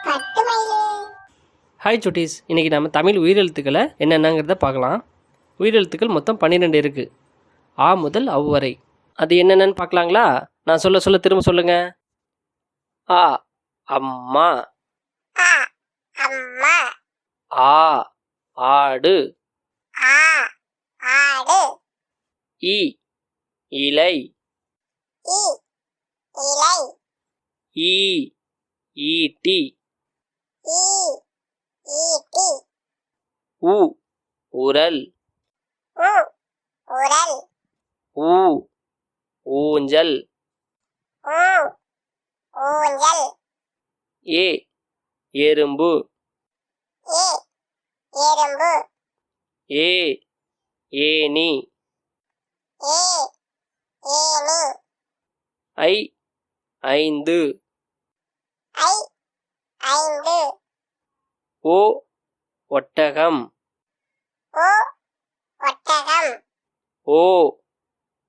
பட்டுமயிலே. Hi சுட்டீஸ், இன்றைக்கி நம்ம தமிழ் உயிரெழுத்துக்களை என்னென்னங்கிறத பார்க்கலாம். உயிரெழுத்துக்கள் மொத்தம் 12 இருக்குது. ஆ முதல் அவ் வரை. அது என்னென்னு பார்க்கலாங்களா? நான் சொல்ல சொல்ல திரும்ப சொல்லுங்கள். ஆ அம்மா. ஆ அம்மா. ஆ ஆடு. ஆ ஆடு. இ இலை. இ இலை. ஈ ஈட்டி. ஈ ஈட்டி. உ உரல். உ உரல். ஊ ஊஞ்சல். ஊ ஊஞ்சல். ஏ எறும்பு. ஏ எறும்பு. ஏ ஏனி. ஏ ஏனி. ஐ ஐந்து. ஐ ஐந்து. ஓ ஒட்டகம். ஓ ஒட்டகம். ஓ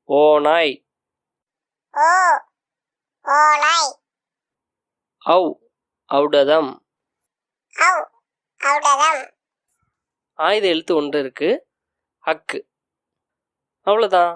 ஓநாய். ஓ ஓநாய். ஔ ஔடதம். ஔ ஔடதம். ஆயுத எழுத்து ஒன்று இருக்குது, அக்கு. அவ்வளோதான்.